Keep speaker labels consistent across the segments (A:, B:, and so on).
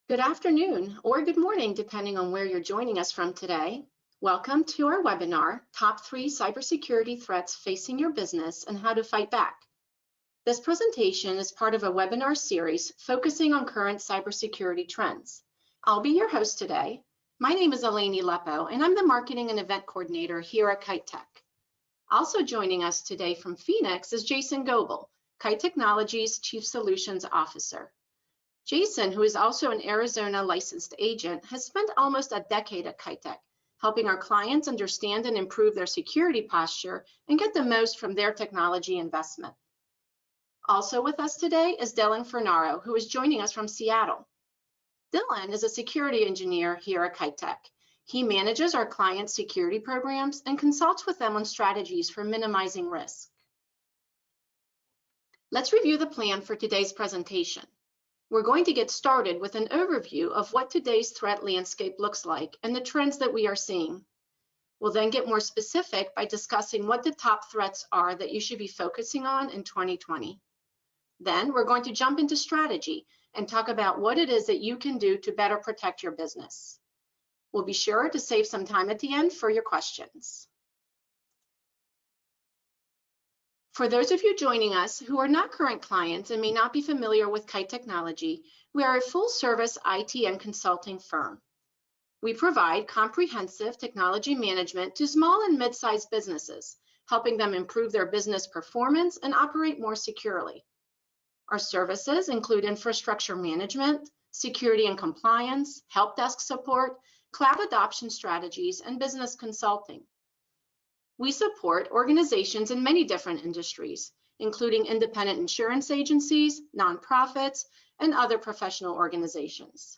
A: Good afternoon or good morning, depending on where you're joining us from today. Welcome to our webinar, Top 3 Cybersecurity Threats Facing Your Business and How to Fight Back. This presentation is part of a webinar series focusing on current cybersecurity trends. I'll be your host today. My name is Eleni Lepo, and I'm the Marketing and Event Coordinator here at Kite. Also joining us today from Phoenix is Jason Gobbel, Kite Technology's Chief Solutions Officer. Jason, who is also an Arizona licensed agent, has spent almost a decade at Kite, helping our clients understand and improve their security posture and get the most from their technology investment. Also with us today is Dillon Fornaro, who is joining us from Seattle. Dillon is a security engineer here at Kite. He manages our clients' security programs and consults with them on strategies for minimizing risk. Let's review the plan for today's presentation. We're going to get started with an overview of what today's threat landscape looks like and the trends that we are seeing. We'll then get more specific by discussing what the top threats are that you should be focusing on in 2020. Then we're going to jump into strategy and talk about what it is that you can do to better protect your business. We'll be sure to save some time at the end for your questions. For those of you joining us who are not current clients and may not be familiar with Kite Technology, we are a full-service IT and consulting firm. We provide comprehensive technology management to small and mid-sized businesses, helping them improve their business performance and operate more securely. Our services include infrastructure management, security and compliance, help desk support, cloud adoption strategies, and business consulting. We support organizations in many different industries, including independent insurance agencies, nonprofits, and other professional organizations.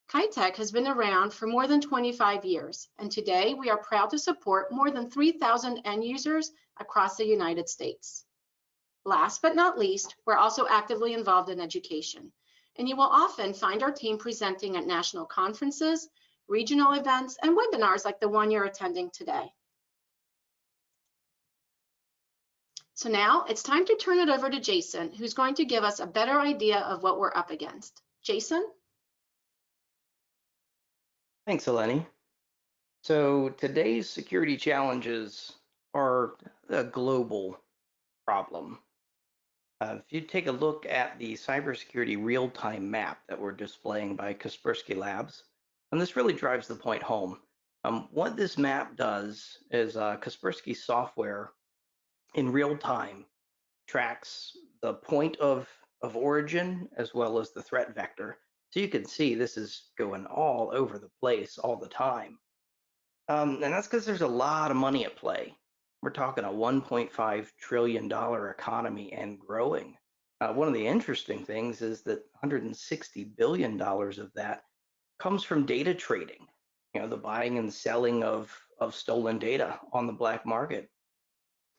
A: Kite has been around for more than 25 years, and today we are proud to support more than 3,000 end users across the United States. Last but not least, we're also actively involved in education, and you will often find our team presenting at national conferences, regional events, and webinars like the one you're attending today. So now it's time to turn it over to Jason, who's going to give us a better idea of what we're up against. Jason?
B: Thanks, Eleni. So today's security challenges are a global problem. If you take a look at the cybersecurity real-time map that we're displaying by Kaspersky Labs, and this really drives the point home. What this map does is Kaspersky software in real time tracks the point of origin as well as the threat vector. So you can see this is going all over the place all the time. And that's because there's a lot of money at play. We're talking a $1.5 trillion economy and growing. One of the interesting things is that $160 billion of that comes from data trading, the buying and selling of stolen data on the black market.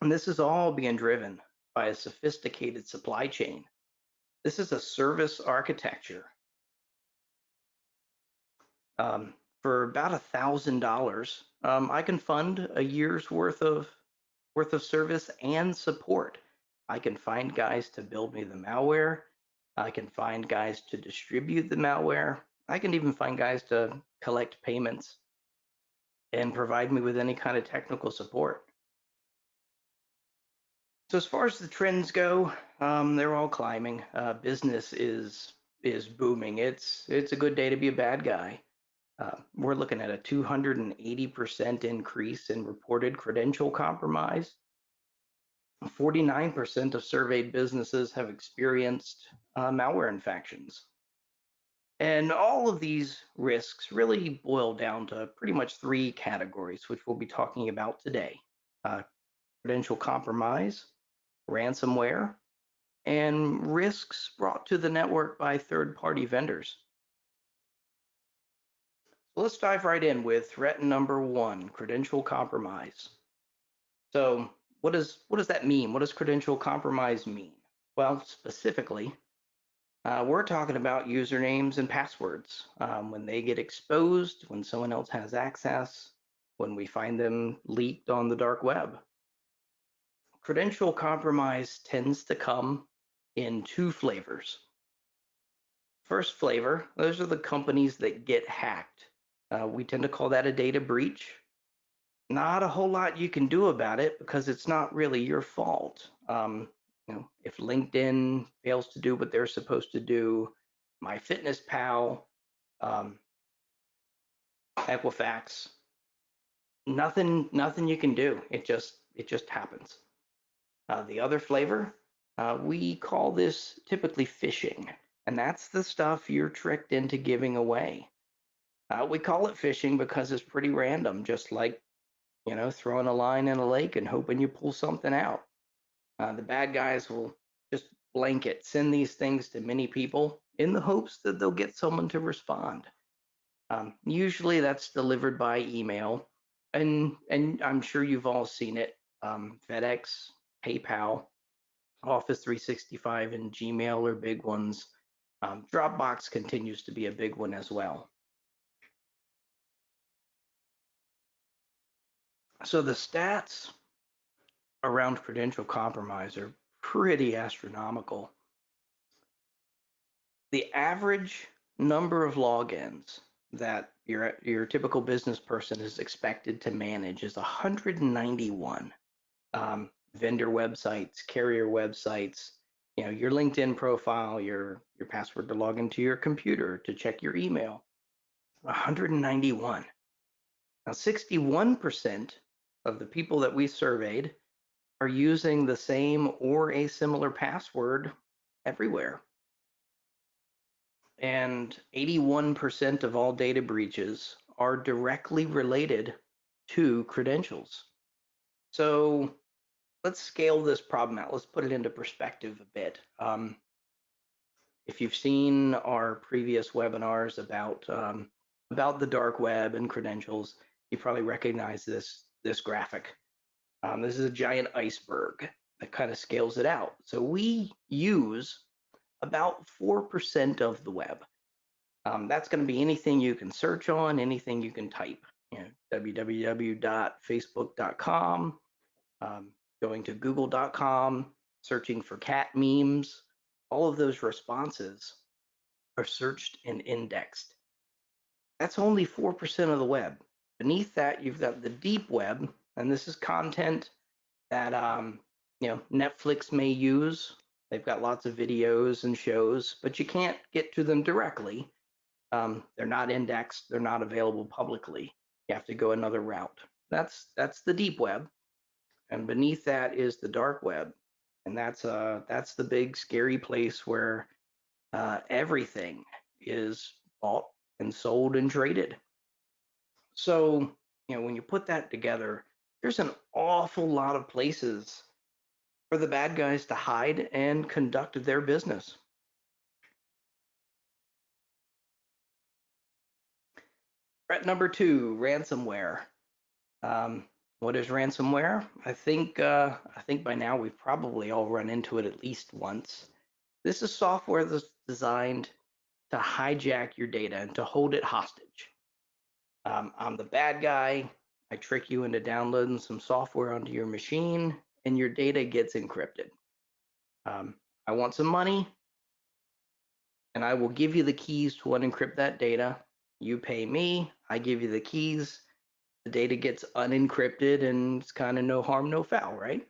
B: And this is all being driven by a sophisticated supply chain. This is a service architecture. For about $1,000, I can fund a year's worth of service and support. I can find guys to build me the malware. I can find guys to distribute the malware. I can even find guys to collect payments and provide me with any kind of technical support. So as far as the trends go, they're all climbing. Business is booming. It's a good day to be a bad guy. We're looking at a 280% increase in reported credential compromise. 49% of surveyed businesses have experienced malware infections. And all of these risks really boil down to pretty much 3 categories, which we'll be talking about today. Credential compromise, ransomware, and risks brought to the network by third-party vendors. So let's dive right in with threat number 1, credential compromise. So what does that mean? What does credential compromise mean? Well, specifically, we're talking about usernames and passwords. When they get exposed, when someone else has access, when we find them leaked on the dark web. Credential compromise tends to come in 2 flavors. First flavor, those are the companies that get hacked. We tend to call that a data breach. Not a whole lot you can do about it because it's not really your fault. If LinkedIn fails to do what they're supposed to do, MyFitnessPal, um, Equifax, nothing you can do. It just happens. The other flavor, we call this typically phishing, and that's the stuff you're tricked into giving away. We call it phishing because it's pretty random, just like throwing a line in a lake and hoping you pull something out. The bad guys will just blanket send these things to many people in the hopes that they'll get someone to respond. Usually that's delivered by email, and I'm sure you've all seen it. FedEx, PayPal, Office 365, and Gmail are big ones. Dropbox continues to be a big one as well. So the stats around credential compromise are pretty astronomical. The average number of logins that your typical business person is expected to manage is 191. Vendor websites, carrier websites, your LinkedIn profile, your password to log into your computer, to check your email. 191. Now, 61% of the people that we surveyed are using the same or a similar password everywhere. And 81% of all data breaches are directly related to credentials. So let's scale this problem out. Let's put it into perspective a bit. If you've seen our previous webinars about the dark web and credentials, you probably recognize this graphic. This is a giant iceberg that kind of scales it out. So we use about 4% of the web. That's going to be anything you can search on, anything you can type. www.facebook.com, going to google.com, searching for cat memes. All of those responses are searched and indexed. That's only 4% of the web. Beneath that, you've got the deep web, and this is content that Netflix may use. They've got lots of videos and shows, but you can't get to them directly. They're not indexed. They're not available publicly. You have to go another route. That's the deep web, and beneath that is the dark web, and that's the big scary place where everything is bought and sold and traded. So when you put that together, there's an awful lot of places for the bad guys to hide and conduct their business. Threat number 2, ransomware. What is ransomware? I think by now we've probably all run into it at least once. This is software that's designed to hijack your data and to hold it hostage. I'm the bad guy. I trick you into downloading some software onto your machine, and your data gets encrypted. I want some money, and I will give you the keys to unencrypt that data. You pay me, I give you the keys, the data gets unencrypted, and it's kind of no harm, no foul, right?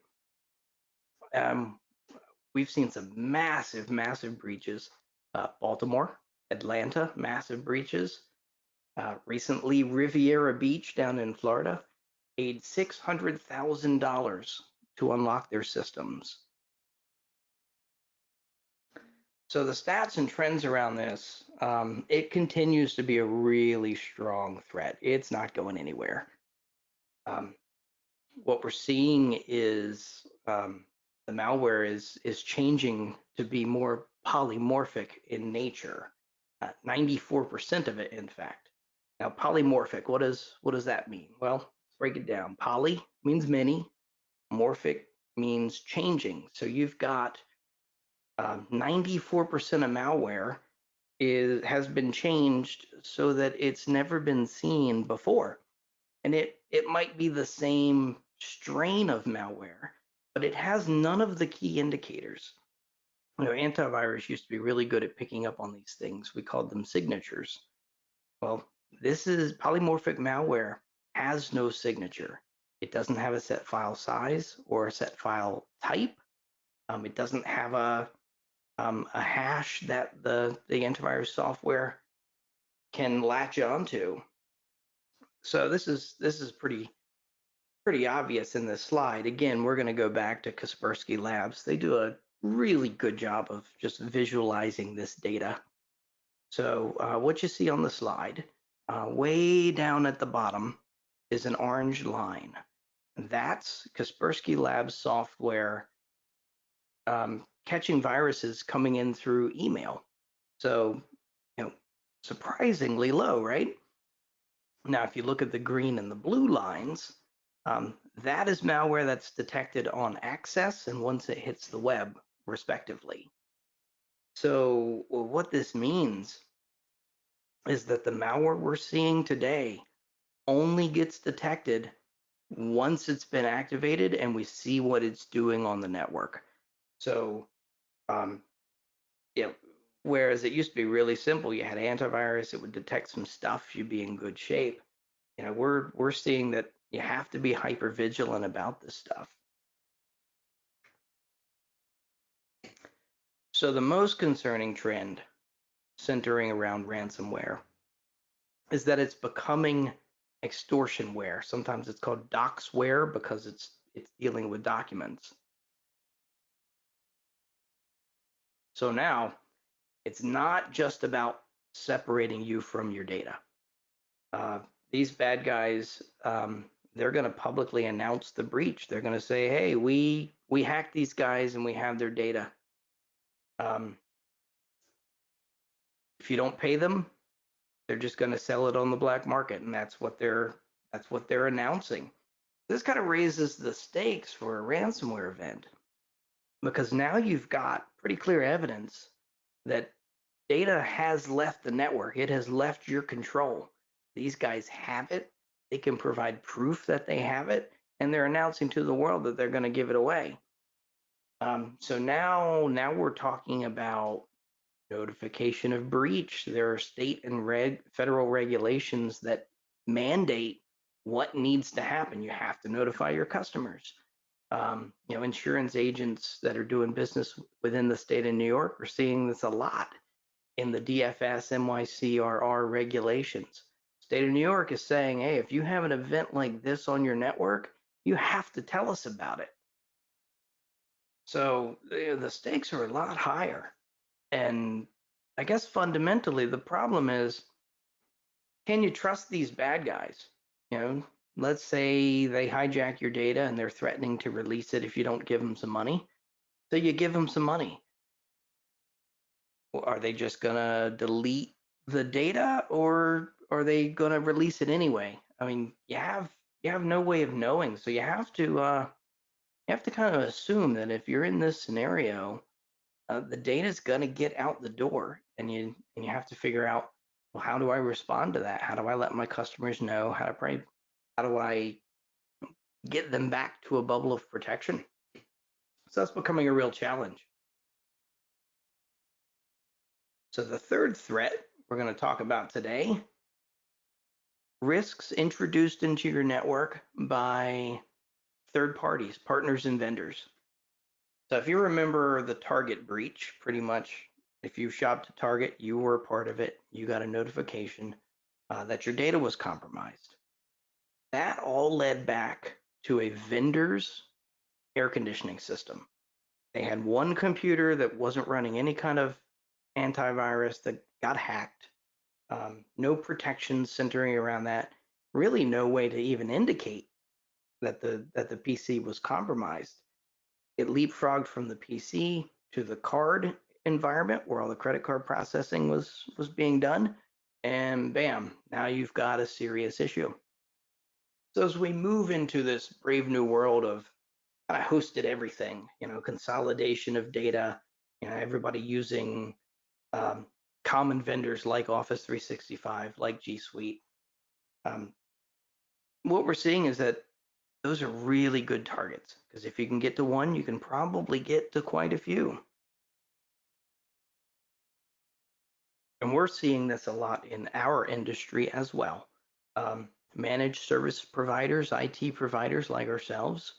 B: We've seen some massive breaches. Baltimore, Atlanta, massive breaches. Recently, Riviera Beach down in Florida paid $600,000 to unlock their systems. So the stats and trends around this, it continues to be a really strong threat. It's not going anywhere. What we're seeing is the malware is changing to be more polymorphic in nature. 94% of it, in fact. Now, polymorphic, what does that mean? Well, let's break it down. Poly means many. Morphic means changing. So you've got 94% of malware has been changed so that it's never been seen before. And it might be the same strain of malware, but it has none of the key indicators. Antivirus used to be really good at picking up on these things. We called them signatures. Well, this is polymorphic malware has no signature. It doesn't have a set file size or a set file type. It doesn't have a hash that the antivirus software can latch onto. So this is pretty obvious in this slide. Again, we're going to go back to Kaspersky Labs. They do a really good job of just visualizing this data. So what you see on the slide, way down at the bottom is an orange line. That's Kaspersky Labs software catching viruses coming in through email. So, surprisingly low, right? Now, if you look at the green and the blue lines, that is malware that's detected on access and once it hits the web, respectively. So what this means is that the malware we're seeing today only gets detected once it's been activated and we see what it's doing on the network. So, whereas it used to be really simple, you had antivirus, it would detect some stuff, you'd be in good shape. We're seeing that you have to be hyper vigilant about this stuff. So the most concerning trend centering around ransomware is that it's becoming extortionware. Sometimes it's called docsware because it's dealing with documents. So now it's not just about separating you from your data. These bad guys, they're going to publicly announce the breach. They're going to say, "Hey, we hacked these guys and we have their data. If you don't pay them, they're just going to sell it on the black market," and that's what they're announcing. This kind of raises the stakes for a ransomware event because now you've got pretty clear evidence that data has left the network. It has left your control. These guys have it. They can provide proof that they have it, and they're announcing to the world that they're going to give it away. So now we're talking about notification of breach. There are state and federal regulations that mandate what needs to happen. You have to notify your customers. Insurance agents that are doing business within the state of New York are seeing this a lot in the DFS NYCRR regulations. State of New York is saying, hey, if you have an event like this on your network, you have to tell us about it. So the stakes are a lot higher. And I guess fundamentally the problem is, can you trust these bad guys? Let's say they hijack your data and they're threatening to release it if you don't give them some money. So you give them some money. Are they just gonna delete the data or are they gonna release it anyway? I mean, you have no way of knowing, so you have to kind of assume that if you're in this scenario, the data is gonna get out the door, and you have to figure out, well, how do I respond to that? How do I let my customers know? How do I get them back to a bubble of protection? So that's becoming a real challenge. So the third threat we're going to talk about today, risks introduced into your network by third parties, partners, and vendors. So if you remember the Target breach, pretty much if you shopped at Target, you were a part of it. You got a notification that your data was compromised. That all led back to a vendor's air conditioning system. They had one computer that wasn't running any kind of antivirus that got hacked. No protections centering around that. Really, no way to even indicate that the PC was compromised. It leapfrogged from the PC to the card environment where all the credit card processing was being done, and bam, now you've got a serious issue. So as we move into this brave new world of kind of hosted everything, consolidation of data, everybody using common vendors like Office 365, like G Suite. What we're seeing is that those are really good targets because if you can get to one, you can probably get to quite a few. And we're seeing this a lot in our industry as well. Managed service providers, IT providers like ourselves,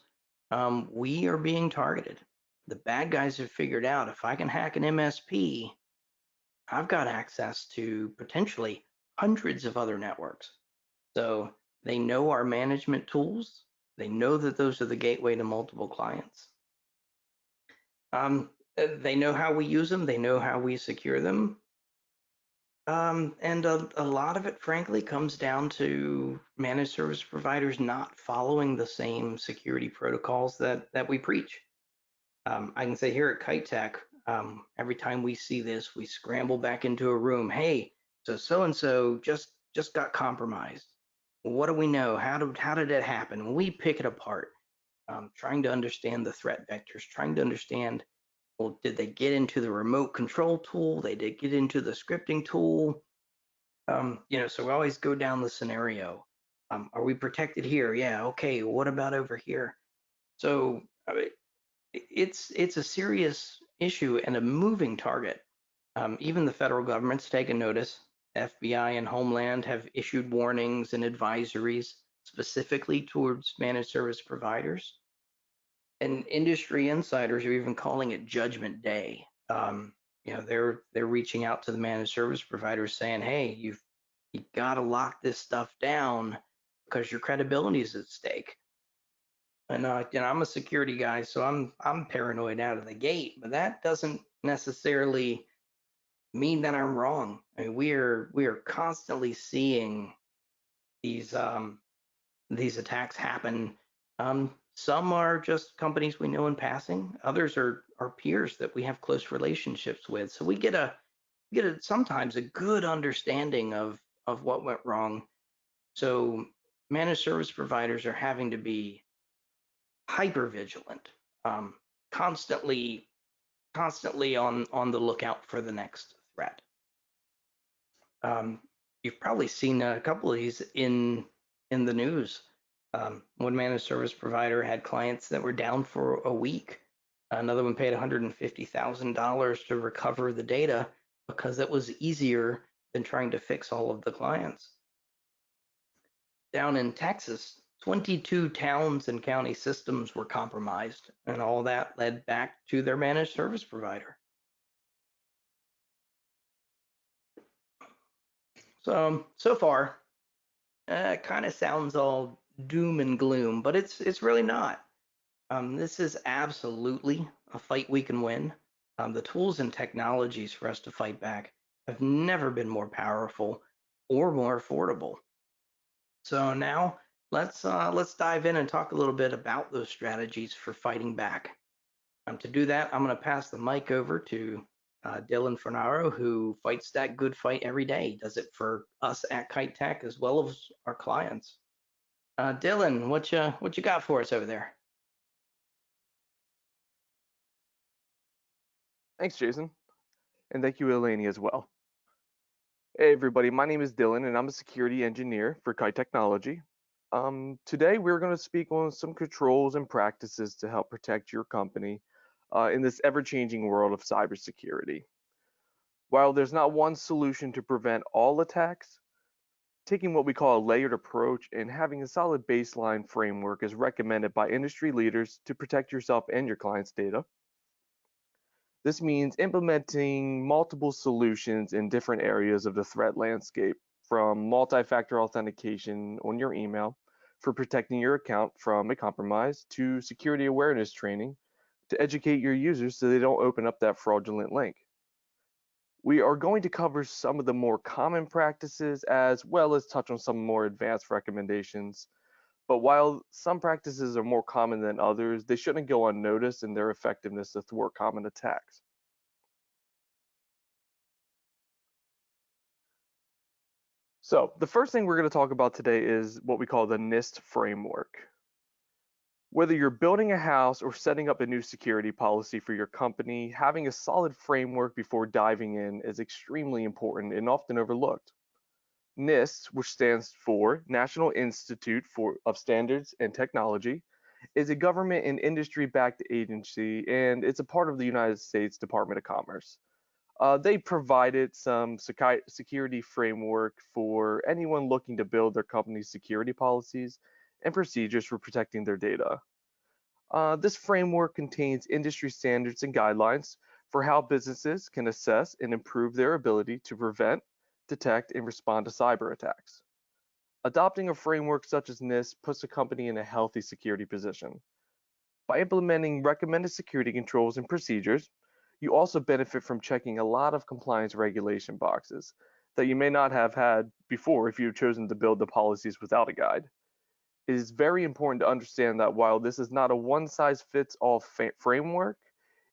B: we are being targeted. The bad guys have figured out if I can hack an MSP, I've got access to potentially hundreds of other networks. So they know our management tools. They know that those are the gateway to multiple clients. They know how we use them. They know how we secure them. And a lot of it, frankly, comes down to managed service providers not following the same security protocols that we preach. I can say here at Kite Tech, every time we see this, we scramble back into a room. Hey, so and so just got compromised. What do we know? How did it happen? We pick it apart, trying to understand the threat vectors, trying to understand, well, did they get into the remote control tool? They did get into the scripting tool. So we always go down the scenario. Are we protected here? Yeah, okay. What about over here? So I mean, it's a serious issue and a moving target. Even the federal government's taken notice. FBI and Homeland have issued warnings and advisories specifically towards managed service providers. And industry insiders are even calling it Judgment Day. They're reaching out to the managed service providers saying, "Hey, you got to lock this stuff down because your credibility is at stake." And I'm a security guy, so I'm paranoid out of the gate, but that doesn't necessarily mean that I'm wrong. I mean, we are constantly seeing these attacks happen. Some are just companies we know in passing. Others are peers that we have close relationships with. So we get a sometimes a good understanding of what went wrong. So managed service providers are having to be hyper vigilant, constantly on the lookout for the next threat. You've probably seen a couple of these in the news. One managed service provider had clients that were down for a week. Another one paid $150,000 to recover the data because it was easier than trying to fix all of the clients. Down in Texas, 22 towns and county systems were compromised, and all that led back to their managed service provider. So far, it kind of sounds all doom and gloom, but it's really not. This is absolutely a fight we can win. The tools and technologies for us to fight back have never been more powerful or more affordable. So now let's dive in and talk a little bit about those strategies for fighting back. To do that, I'm going to pass the mic over to Dillon Fornaro, who fights that good fight every day. He does it for us at Kite Tech as well as our clients. Dillon, what you got for us over there?
C: Thanks, Jason. And thank you, Eleni, as well. Hey, everybody. My name is Dillon, and I'm a security engineer for Kite Technology. Today, we're going to speak on some controls and practices to help protect your company in this ever-changing world of cybersecurity. While there's not one solution to prevent all attacks, taking what we call a layered approach and having a solid baseline framework is recommended by industry leaders to protect yourself and your clients' data. This means implementing multiple solutions in different areas of the threat landscape, from multi-factor authentication on your email for protecting your account from a compromise to security awareness training to educate your users so they don't open up that fraudulent link. We are going to cover some of the more common practices as well as touch on some more advanced recommendations. But while some practices are more common than others, they shouldn't go unnoticed in their effectiveness to thwart common attacks. So the first thing we're going to talk about today is what we call the NIST Framework. Whether you're building a house or setting up a new security policy for your company, having a solid framework before diving in is extremely important and often overlooked. NIST, which stands for National Institute of Standards and Technology, is a government and industry-backed agency, and it's a part of the United States Department of Commerce. They provided some security framework for anyone looking to build their company's security policies and procedures for protecting their data. This framework contains industry standards and guidelines for how businesses can assess and improve their ability to prevent, detect, and respond to cyber attacks. Adopting a framework such as NIST puts a company in a healthy security position. By implementing recommended security controls and procedures, you also benefit from checking a lot of compliance regulation boxes that you may not have had before if you've chosen to build the policies without a guide. It is very important to understand that while this is not a one-size-fits-all framework,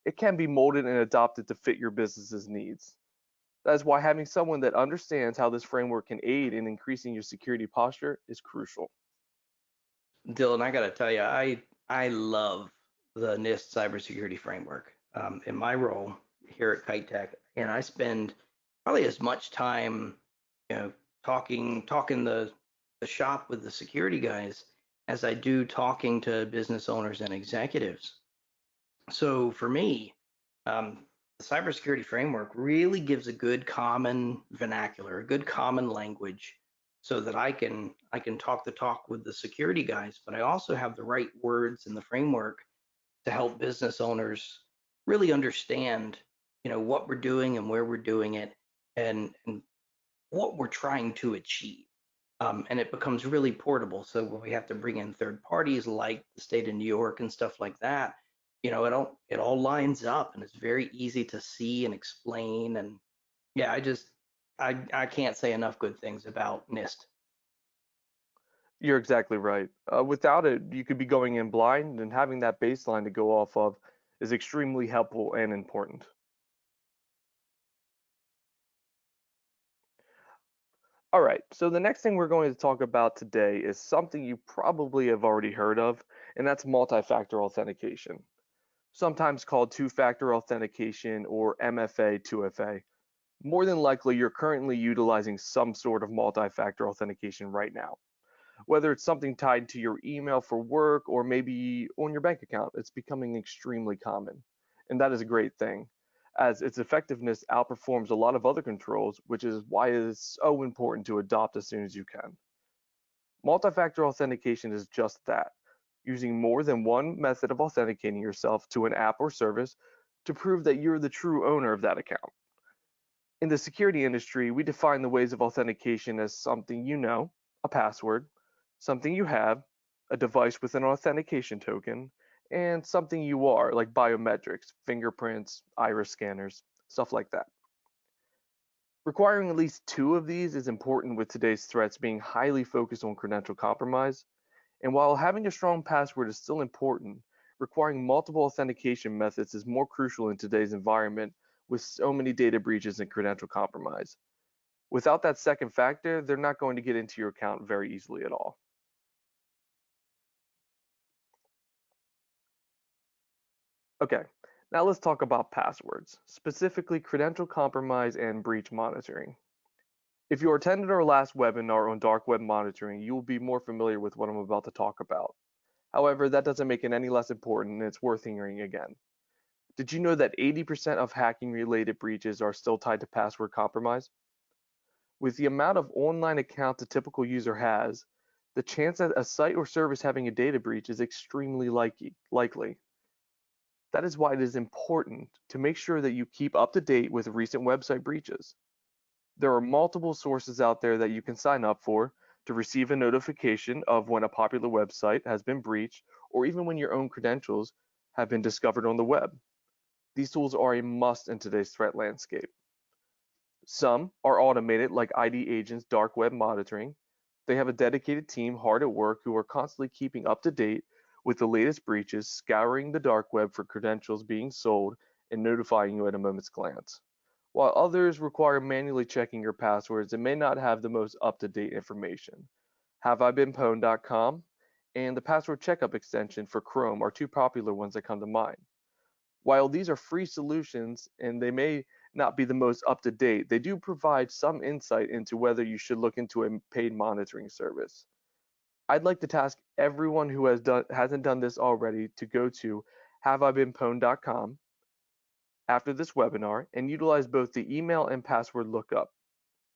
C: it can be molded and adopted to fit your business's needs. That is why having someone that understands how this framework can aid in increasing your security posture is crucial.
B: Dylan, I got to tell you, I love the NIST cybersecurity framework. In my role here at Kite Tech, and I spend probably as much time, talking the shop with the security guys as I do talking to business owners and executives. So for me, the cybersecurity framework really gives a good common vernacular, a good common language, so that I can talk the talk with the security guys, but I also have the right words in the framework to help business owners really understand, what we're doing and where we're doing it, and what we're trying to achieve. And it becomes really portable. So when we have to bring in third parties like the state of New York and stuff like that, it all lines up and it's very easy to see and explain. And yeah, I can't say enough good things about NIST.
C: You're exactly right. Without it, you could be going in blind, and having that baseline to go off of is extremely helpful and important. All right, so the next thing we're going to talk about today is something you probably have already heard of, and that's multi-factor authentication, sometimes called two-factor authentication or MFA 2FA. More than likely, you're currently utilizing some sort of multi-factor authentication right now. Whether it's something tied to your email for work or maybe on your bank account, it's becoming extremely common. And that is a great thing, as its effectiveness outperforms a lot of other controls, which is why it is so important to adopt as soon as you can. Multi-factor authentication is just that, using more than one method of authenticating yourself to an app or service to prove that you're the true owner of that account. In the security industry, we define the ways of authentication as something you know, a password, something you have, a device with an authentication token, and something you are, like biometrics, fingerprints, iris scanners, stuff like that. Requiring at least two of these is important with today's threats being highly focused on credential compromise, and while having a strong password is still important, requiring multiple authentication methods is more crucial in today's environment with so many data breaches and credential compromise. Without that second factor, they're not going to get into your account very easily at all. Okay, now let's talk about passwords, specifically credential compromise and breach monitoring. If you attended our last webinar on dark web monitoring, you will be more familiar with what I'm about to talk about. However, that doesn't make it any less important, and it's worth hearing again. Did you know that 80% of hacking-related breaches are still tied to password compromise? With the amount of online accounts a typical user has, the chance that a site or service having a data breach is extremely likely. That is why it is important to make sure that you keep up to date with recent website breaches. There are multiple sources out there that you can sign up for to receive a notification of when a popular website has been breached, or even when your own credentials have been discovered on the web. These tools are a must in today's threat landscape. Some are automated, like ID Agent's dark web monitoring. They have a dedicated team hard at work who are constantly keeping up to date with the latest breaches, scouring the dark web for credentials being sold, and notifying you at a moment's glance. While others require manually checking your passwords and may not have the most up-to-date information. HaveIBeenPwned.com and the password checkup extension for Chrome are two popular ones that come to mind. While these are free solutions and they may not be the most up-to-date, they do provide some insight into whether you should look into a paid monitoring service. I'd like to task everyone who hasn't done this already to go to HaveIBeenPwned.com, after this webinar and utilize both the email and password lookup.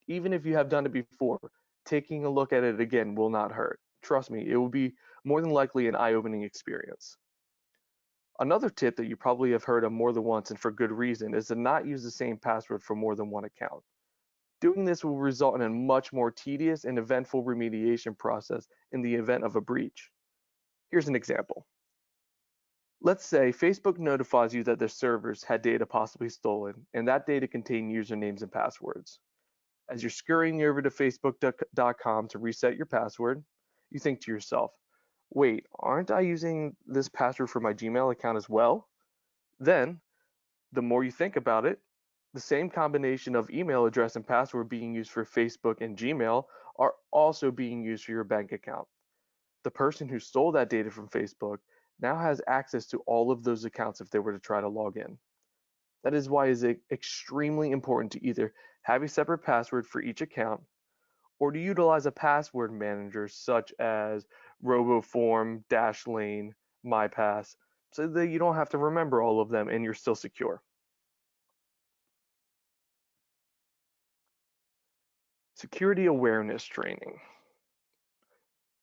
C: Even if you have done it before, taking a look at it again will not hurt. Trust me, it will be more than likely an eye-opening experience. Another tip that you probably have heard of more than once and for good reason is to not use the same password for more than one account. Doing this will result in a much more tedious and eventful remediation process in the event of a breach. Here's an example. Let's say Facebook notifies you that their servers had data possibly stolen, and that data contained usernames and passwords. As you're scurrying over to facebook.com to reset your password, you think to yourself, wait, aren't I using this password for my Gmail account as well? Then, the more you think about it, the same combination of email address and password being used for Facebook and Gmail are also being used for your bank account. The person who stole that data from Facebook now has access to all of those accounts if they were to try to log in. That is why it is extremely important to either have a separate password for each account or to utilize a password manager such as RoboForm, Dashlane, MyPass, so that you don't have to remember all of them and you're still secure. Security awareness training.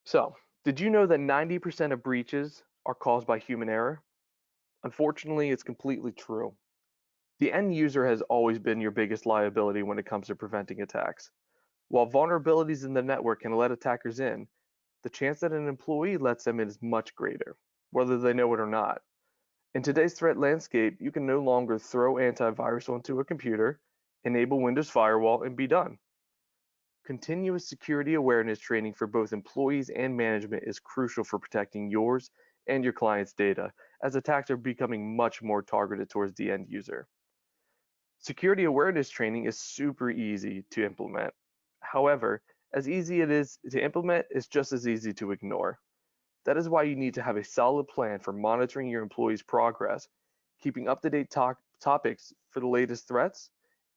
C: So, did you know that 90% of breaches are caused by human error? Unfortunately, it's completely true. The end user has always been your biggest liability when it comes to preventing attacks. While vulnerabilities in the network can let attackers in, the chance that an employee lets them in is much greater, whether they know it or not. In today's threat landscape, you can no longer throw antivirus onto a computer, enable Windows Firewall, and be done. Continuous security awareness training for both employees and management is crucial for protecting yours and your clients' data, as attacks are becoming much more targeted towards the end user. Security awareness training is super easy to implement. However, as easy it is to implement, it's just as easy to ignore. That is why you need to have a solid plan for monitoring your employees' progress, keeping up-to-date topics for the latest threats,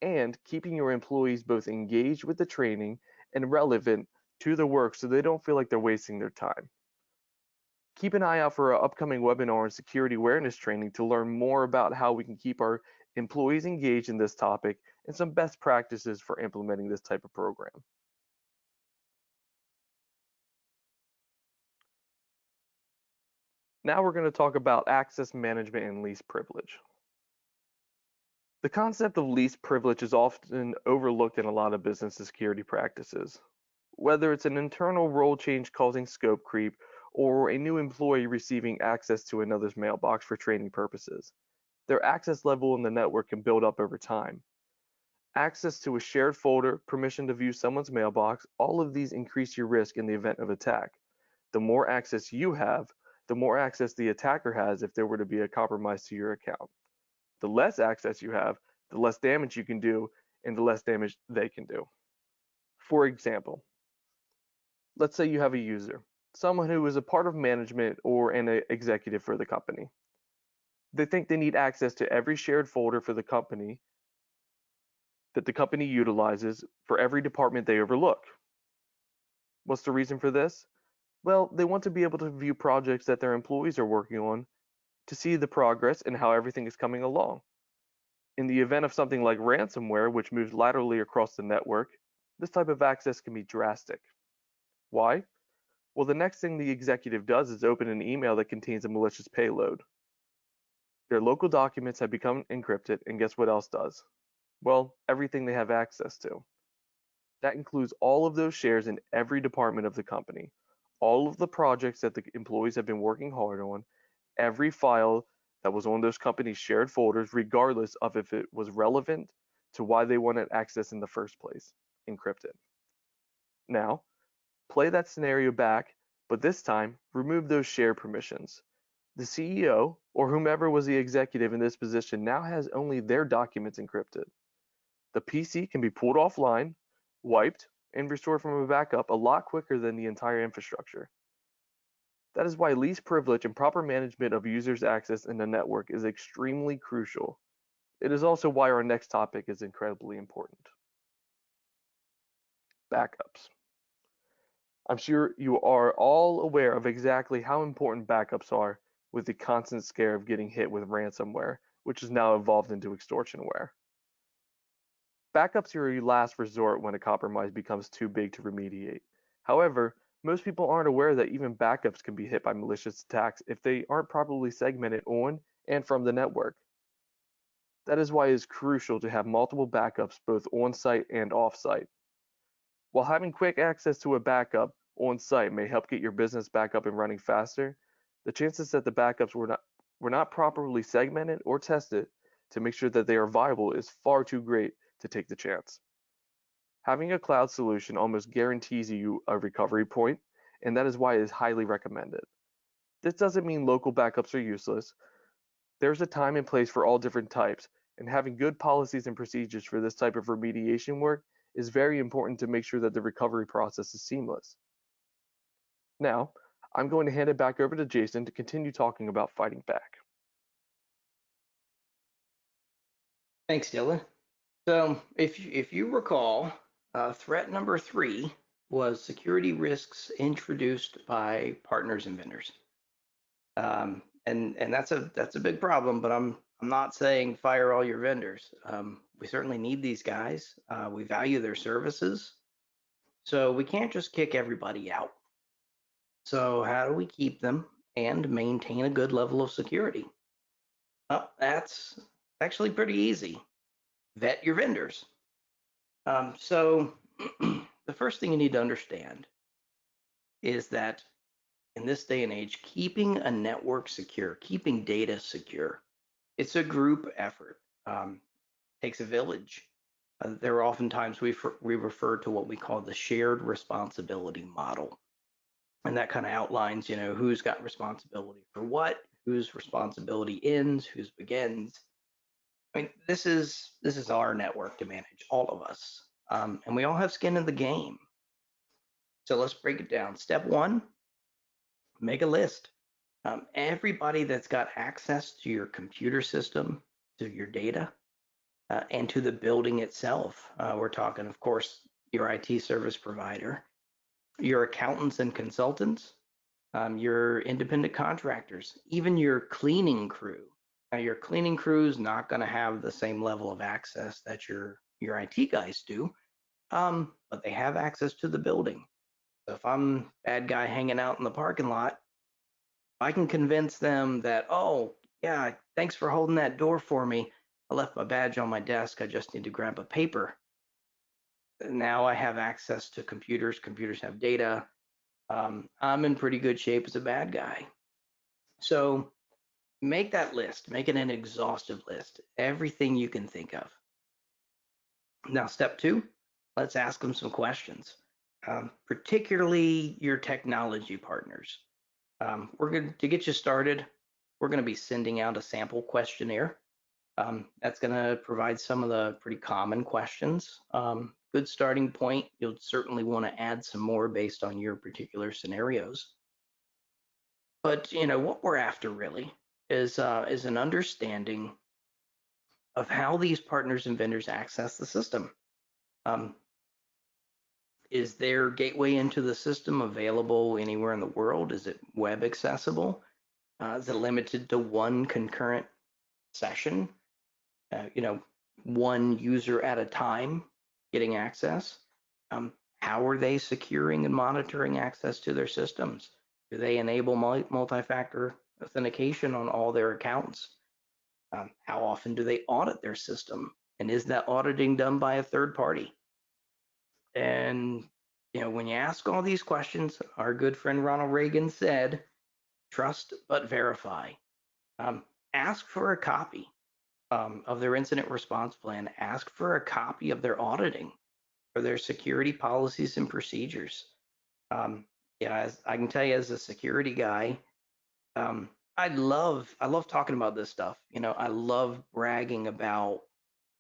C: and keeping your employees both engaged with the training and relevant to the work so they don't feel like they're wasting their time. Keep an eye out for our upcoming webinar on security awareness training to learn more about how we can keep our employees engaged in this topic and some best practices for implementing this type of program. Now we're going to talk about access management and least privilege. The concept of least privilege is often overlooked in a lot of business security practices. Whether it's an internal role change causing scope creep or a new employee receiving access to another's mailbox for training purposes, their access level in the network can build up over time. Access to a shared folder, permission to view someone's mailbox, all of these increase your risk in the event of attack. The more access you have, the more access the attacker has if there were to be a compromise to your account. The less access you have, the less damage you can do, and the less damage they can do. For example, let's say you have a user, someone who is a part of management or an executive for the company. They think they need access to every shared folder for the company that the company utilizes for every department they overlook. What's the reason for this? Well, they want to be able to view projects that their employees are working on to see the progress and how everything is coming along. In the event of something like ransomware, which moves laterally across the network, this type of access can be drastic. Why? Well, the next thing the executive does is open an email that contains a malicious payload. Their local documents have become encrypted, and guess what else does? Well, everything they have access to. That includes all of those shares in every department of the company, all of the projects that the employees have been working hard on, every file that was on those companies' shared folders, regardless of if it was relevant to why they wanted access in the first place, encrypted. Now, play that scenario back, but this time, remove those shared permissions. The CEO, or whomever was the executive in this position, now has only their documents encrypted. The PC can be pulled offline, wiped, and restored from a backup a lot quicker than the entire infrastructure. That is why least privilege and proper management of users' access in the network is extremely crucial. It is also why our next topic is incredibly important. Backups. I'm sure you are all aware of exactly how important backups are with the constant scare of getting hit with ransomware, which has now evolved into extortionware. Backups are your last resort when a compromise becomes too big to remediate. However, most people aren't aware that even backups can be hit by malicious attacks if they aren't properly segmented on and from the network. That is why it is crucial to have multiple backups both on-site and off-site. While having quick access to a backup on-site may help get your business back up and running faster, the chances that the backups were not properly segmented or tested to make sure that they are viable is far too great to take the chance. Having a cloud solution almost guarantees you a recovery point, and that is why it is highly recommended. This doesn't mean local backups are useless. There's a time and place for all different types, and having good policies and procedures for this type of remediation work is very important to make sure that the recovery process is seamless. Now, I'm going to hand it back over to Jason to continue talking about fighting back.
B: Thanks, Dillon. So if you recall, threat number 3 was security risks introduced by partners and vendors. And that's a big problem, but I'm not saying fire all your vendors. We certainly need these guys. We value their services. So we can't just kick everybody out. So how do we keep them and maintain a good level of security? Well, that's actually pretty easy. Vet your vendors. So the first thing you need to understand is that in this day and age, keeping a network secure, keeping data secure, it's a group effort. Takes a village. There are oftentimes we refer to what we call the shared responsibility model. And that kind of outlines, who's got responsibility for what, whose responsibility ends, whose begins. I mean, this is our network to manage, all of us, and we all have skin in the game. So let's break it down. Step 1, make a list. Everybody that's got access to your computer system, to your data, and to the building itself. We're talking, of course, your IT service provider, your accountants and consultants, your independent contractors, even your cleaning crew. Now, your cleaning crew is not going to have the same level of access that your IT guys do, but they have access to the building. So if I'm bad guy hanging out in the parking lot, I can convince them that, oh, yeah, thanks for holding that door for me. I left my badge on my desk. I just need to grab a paper. Now I have access to computers. Computers have data. I'm in pretty good shape as a bad guy. So make that list. Make it an exhaustive list. Everything you can think of. Now, step 2, let's ask them some questions, particularly your technology partners. We're going to get you started. We're going to be sending out a sample questionnaire. That's going to provide some of the pretty common questions. Good starting point. You'll certainly want to add some more based on your particular scenarios. But what we're after really is an understanding of how these partners and vendors access the system. Is their gateway into the system available anywhere in the world? Is it web accessible? Is it limited to one concurrent session? One user at a time getting access? How are they securing and monitoring access to their systems? Do they enable multi-factor authentication on all their accounts? How often do they audit their system? And is that auditing done by a third party? And when you ask all these questions, our good friend Ronald Reagan said, trust but verify. Ask for a copy of their incident response plan. Ask for a copy of their auditing or their security policies and procedures. As I can tell you as a security guy, I love talking about this stuff. I love bragging about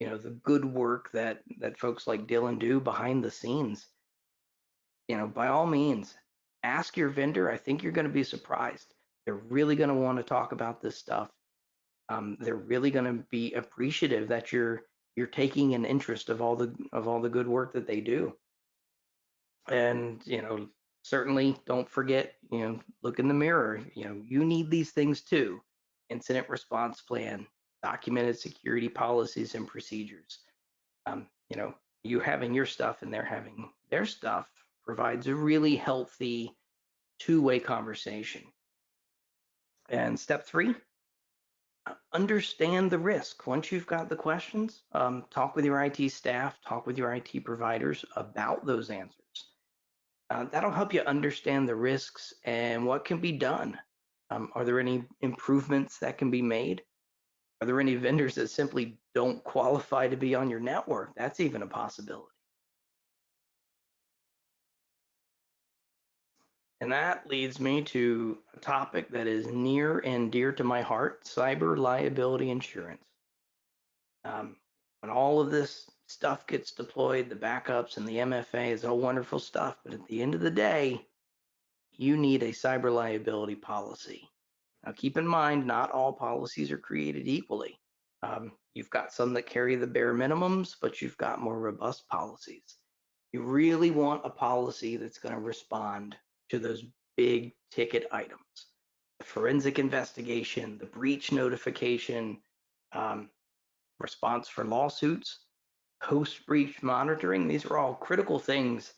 B: the good work that folks like Dillon do behind the scenes. By all means, ask your vendor. I think you're going to be surprised. They're really going to want to talk about this stuff. They're really going to be appreciative that you're taking an interest of all the good work that they do. And certainly don't forget, look in the mirror. You need these things too. Incident response plan, documented security policies and procedures. You having your stuff and they're having their stuff provides a really healthy two-way conversation. And step 3, understand the risk. Once you've got the questions, talk with your IT staff, talk with your IT providers about those answers. That'll help you understand the risks and what can be done. Are there any improvements that can be made? Are there any vendors that simply don't qualify to be on your network? That's even a possibility. And that leads me to a topic that is near and dear to my heart, cyber liability insurance. When all of this stuff gets deployed, the backups and the MFA is all wonderful stuff, but at the end of the day, you need a cyber liability policy. Now, keep in mind, not all policies are created equally. You've got some that carry the bare minimums, but you've got more robust policies. You really want a policy that's going to respond to those big ticket items. The forensic investigation, the breach notification, response for lawsuits, post-breach monitoring. These are all critical things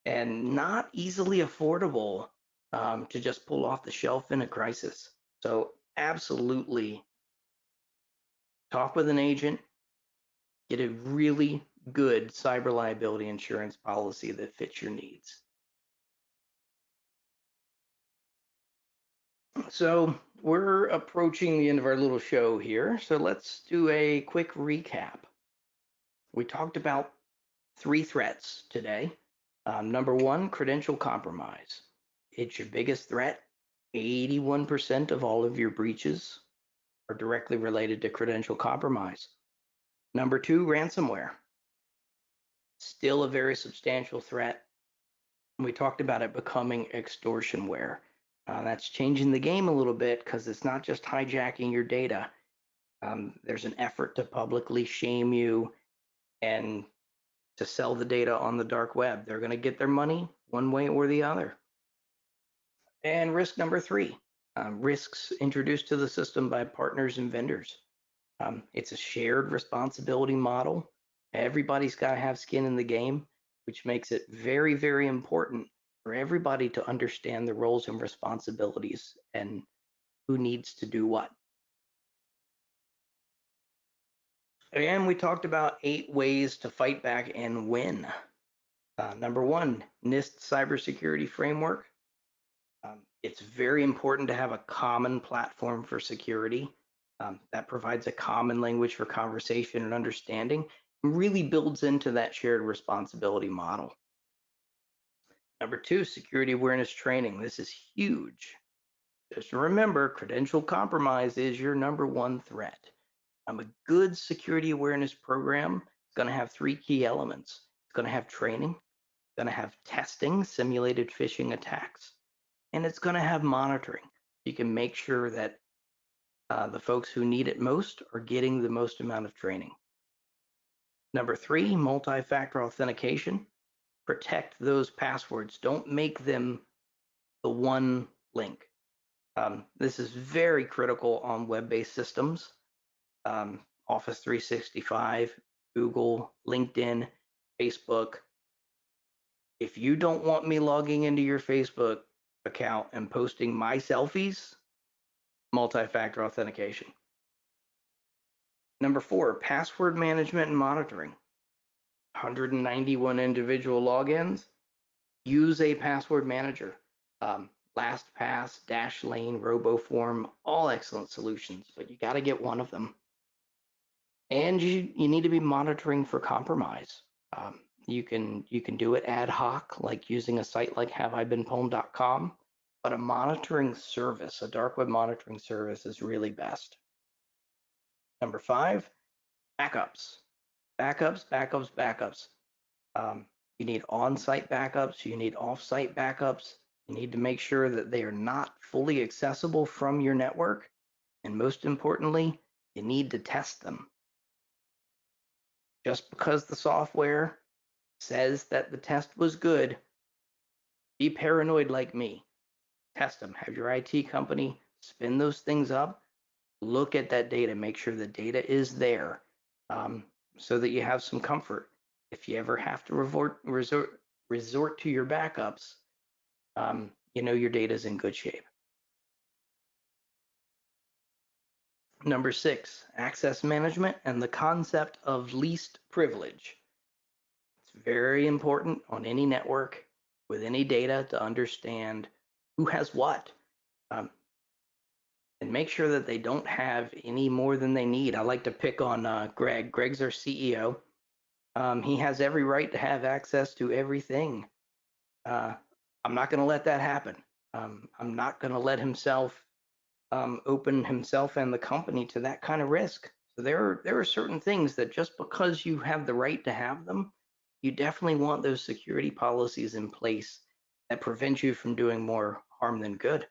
B: and not easily affordable to just pull off the shelf in a crisis. So absolutely talk with an agent, get a really good cyber liability insurance policy that fits your needs. So we're approaching the end of our little show here. So let's do a quick recap. We talked about 3 threats today. Number 1, credential compromise. It's your biggest threat. 81% of all of your breaches are directly related to credential compromise. Number 2, ransomware. Still a very substantial threat. We talked about it becoming extortionware. That's changing the game a little bit because it's not just hijacking your data. There's an effort to publicly shame you and to sell the data on the dark web. They're going to get their money one way or the other. And risk number 3, risks introduced to the system by partners and vendors. It's a shared responsibility model. Everybody's got to have skin in the game, which makes it very, very important for everybody to understand the roles and responsibilities and who needs to do what. And we talked about 8 ways to fight back and win. Number 1, NIST Cybersecurity Framework. It's very important to have a common platform for security that provides a common language for conversation and understanding, and really builds into that shared responsibility model. Number 2, security awareness training. This is huge. Just remember, credential compromise is your number 1 threat. A good security awareness program is going to have 3 key elements. It's going to have training, it's going to have testing, simulated phishing attacks, and it's going to have monitoring. You can make sure that the folks who need it most are getting the most amount of training. Number 3, multi-factor authentication. Protect those passwords. Don't make them the one link. This is very critical on web-based systems. Office 365, Google, LinkedIn, Facebook. If you don't want me logging into your Facebook account and posting my selfies, multi-factor authentication. Number 4, password management and monitoring. 191 individual logins. Use a password manager. LastPass, Dashlane, RoboForm, all excellent solutions, but you got to get one of them. And you need to be monitoring for compromise. You can do it ad hoc, like using a site like haveibeenpwned.com, but a monitoring service, a dark web monitoring service, is really best. Number 5, backups. Backups. You need on-site backups. You need off-site backups. You need to make sure that they are not fully accessible from your network. And most importantly, you need to test them. Just because the software says that the test was good, be paranoid like me. Test them. Have your IT company spin those things up. look at that data, make sure the data is there, so that you have some comfort. If you ever have to resort to your backups, you know your data is in good shape. Number 6, access management and the concept of least privilege. It's very important on any network with any data to understand who has what, and make sure that they don't have any more than they need. I like to pick on Greg. Greg's our CEO. He has every right to have access to everything. I'm not going to let that happen. I'm not going to let himself open himself and the company to that kind of risk. So there are certain things that just because you have the right to have them, you definitely want those security policies in place that prevent you from doing more harm than good.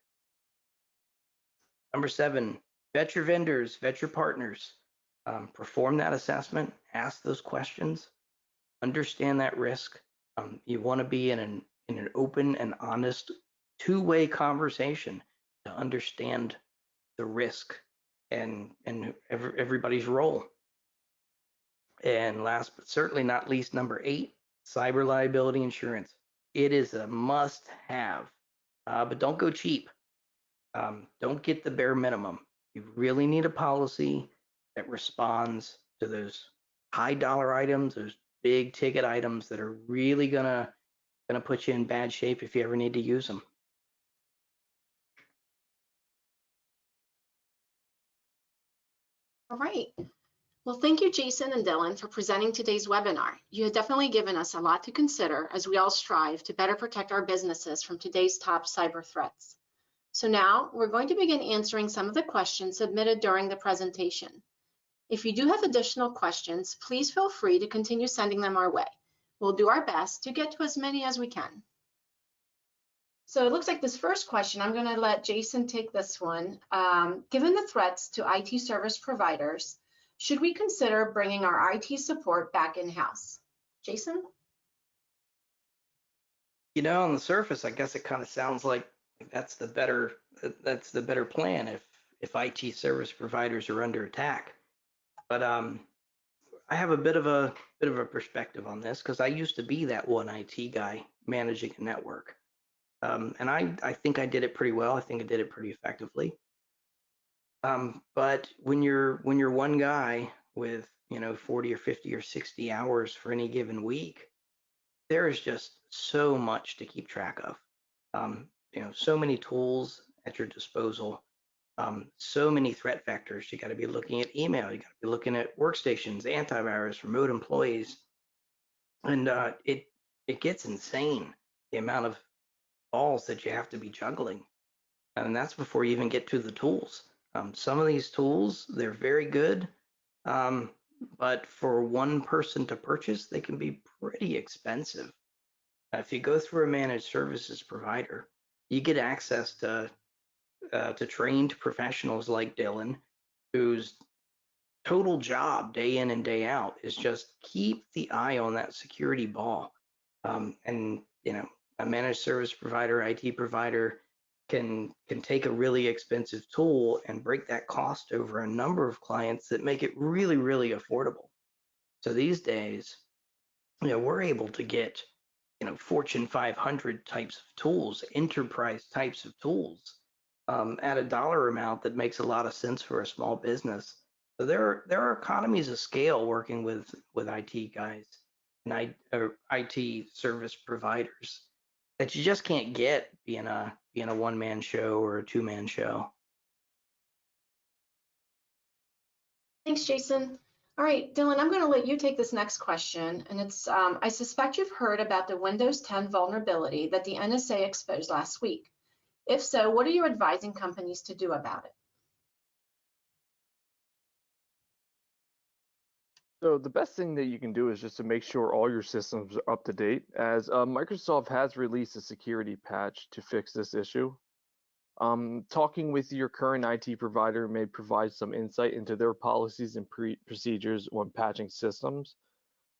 B: Number 7, vet your vendors, vet your partners. Perform that assessment, ask those questions, understand that risk. You want to be in an open and honest two-way conversation to understand the risk and everybody's role. And last but certainly not least, number 8, cyber liability insurance. It is a must-have, but don't go cheap. Don't get the bare minimum. You really need a policy that responds to those high dollar items, those big ticket items that are really gonna put you in bad shape if you ever need to use them.
A: All right. Well, thank you, Jason and Dillon, for presenting today's webinar. You have definitely given us a lot to consider as we all strive to better protect our businesses from today's top cyber threats. So now we're going to begin answering some of the questions submitted during the presentation. If you do have additional questions, please feel free to continue sending them our way. We'll do our best to get to as many as we can. So it looks like this first question, I'm going to let Jason take this one. Given the threats to IT service providers, should we consider bringing our IT support back in-house? Jason?
B: You know, on the surface, I guess it kind of sounds like that's the better plan if IT service providers are under attack. But I have a bit of a perspective on this because I used to be that one IT guy managing a network, and I think I did it pretty well. I think I did it pretty effectively. But when you're one guy with 40 or 50 or 60 hours for any given week, there is just so much to keep track of. So many tools at your disposal. So many threat vectors. You got to be looking at email. You got to be looking at workstations, antivirus, remote employees, and it gets insane the amount of balls that you have to be juggling, and that's before you even get to the tools. Some of these tools, they're very good, but for one person to purchase, they can be pretty expensive. If you go through a managed services provider, you get access to trained professionals like Dillon, whose total job day in and day out is just keep the eye on that security ball. And a managed service provider, IT provider can take a really expensive tool and break that cost over a number of clients that make it really, really affordable. So these days, we're able to get Fortune 500 types of tools, enterprise types of tools, at a dollar amount that makes a lot of sense for a small business. So there are economies of scale working with IT guys and IT service providers that you just can't get being a one-man show or a two-man show.
A: Thanks, Jason. All right, Dillon, I'm going to let you take this next question. And it's, I suspect you've heard about the Windows 10 vulnerability that the NSA exposed last week. If so, what are you advising companies to do about it?
C: So the best thing that you can do is just to make sure all your systems are up to date, as Microsoft has released a security patch to fix this issue. Talking with your current IT provider may provide some insight into their policies and procedures when patching systems.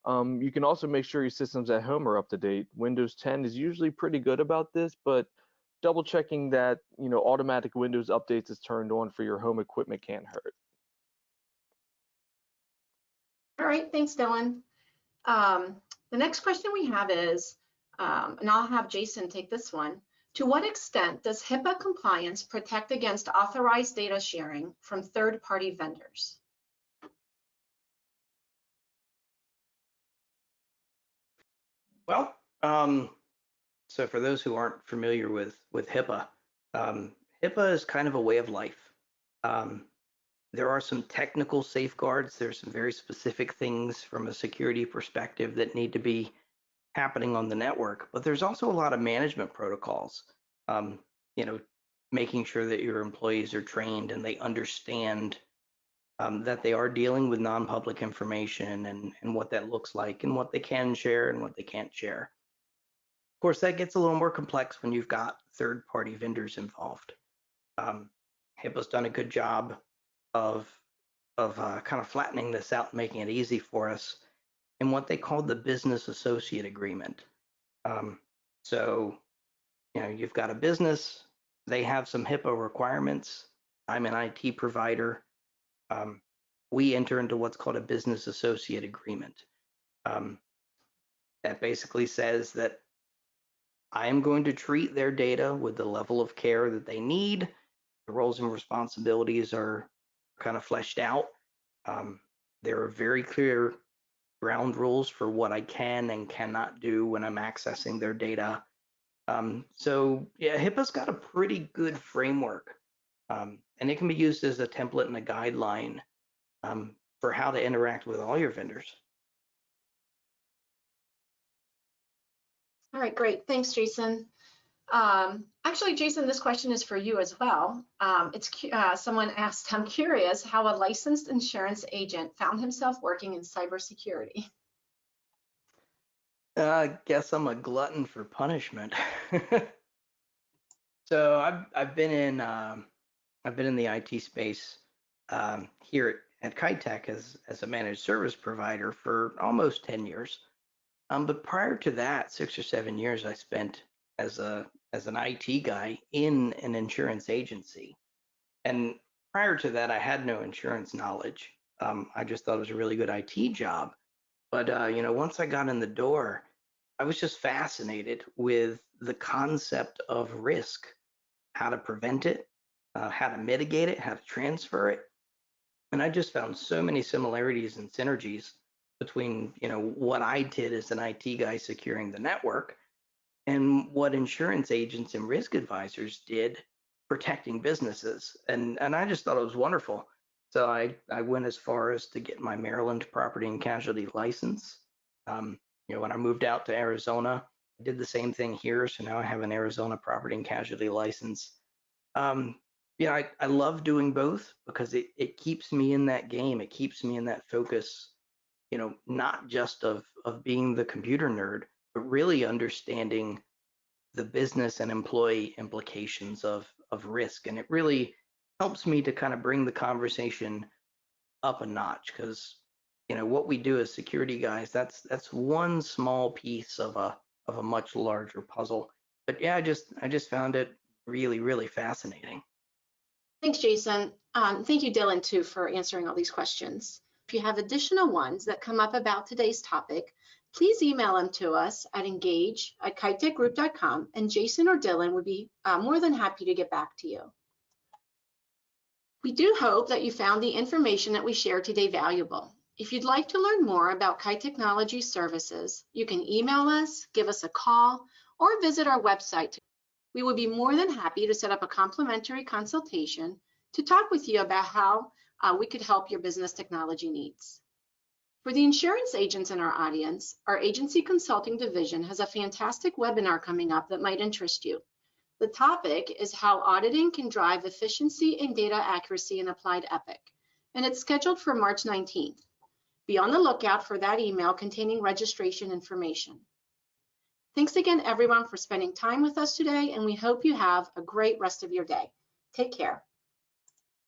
C: You can also make sure your systems at home are up to date. Windows 10 is usually pretty good about this, but double checking that, automatic Windows updates is turned on for your home equipment can't hurt.
A: All right, thanks, Dylan. The next question we have is, and I'll have Jason take this one. To what extent does HIPAA compliance protect against authorized data sharing from third-party vendors?
B: Well, so for those who aren't familiar with HIPAA, HIPAA is kind of a way of life. There are some technical safeguards. There's some very specific things from a security perspective that need to be happening on the network, but there's also a lot of management protocols. Making sure that your employees are trained and they understand that they are dealing with non-public information and what that looks like and what they can share and what they can't share. Of course, that gets a little more complex when you've got third-party vendors involved. HIPAA's done a good job of kind of flattening this out and making it easy for us in what they call the business associate agreement. So, you've got a business, they have some HIPAA requirements. I'm an IT provider. We enter into what's called a business associate agreement. That basically says that I am going to treat their data with the level of care that they need. The roles and responsibilities are kind of fleshed out. There are very clear ground rules for what I can and cannot do when I'm accessing their data. So yeah, HIPAA's got a pretty good framework, and it can be used as a template and a guideline for how to interact with all your vendors.
A: All right, great. Thanks, Jason. Actually, Jason, this question is for you as well. Someone asked, I'm curious how a licensed insurance agent found himself working in cybersecurity.
B: I guess I'm a glutton for punishment. So I've been in the IT space here at Kite as a managed service provider for almost 10 years. But prior to that, 6 or 7 years I spent as an IT guy in an insurance agency. And prior to that, I had no insurance knowledge. I just thought it was a really good IT job. But once I got in the door, I was just fascinated with the concept of risk, how to prevent it, how to mitigate it, how to transfer it. And I just found so many similarities and synergies between what I did as an IT guy securing the network and what insurance agents and risk advisors did protecting businesses. And I just thought it was wonderful. So I went as far as to get my Maryland property and casualty license. When I moved out to Arizona, I did the same thing here. So now I have an Arizona property and casualty license. I love doing both because it keeps me in that game. It keeps me in that focus, not just of being the computer nerd, but really understanding the business and employee implications of risk. And it really helps me to kind of bring the conversation up a notch because what we do as security guys, that's one small piece of a much larger puzzle. But yeah, I just found it really, really fascinating.
A: Thanks, Jason. Thank you, Dillon, too, for answering all these questions. If you have additional ones that come up about today's topic, please email them to us at engage@kitetechgroup.com, and Jason or Dillon would be more than happy to get back to you. We do hope that you found the information that we shared today valuable. If you'd like to learn more about Kite Technology services, you can email us, give us a call, or visit our website. We would be more than happy to set up a complimentary consultation to talk with you about how we could help your business technology needs. For the insurance agents in our audience, our agency consulting division has a fantastic webinar coming up that might interest you. The topic is how auditing can drive efficiency and data accuracy in Applied Epic, and it's scheduled for March 19th. Be on the lookout for that email containing registration information. Thanks again, everyone, for spending time with us today, and we hope you have a great rest of your day. Take care.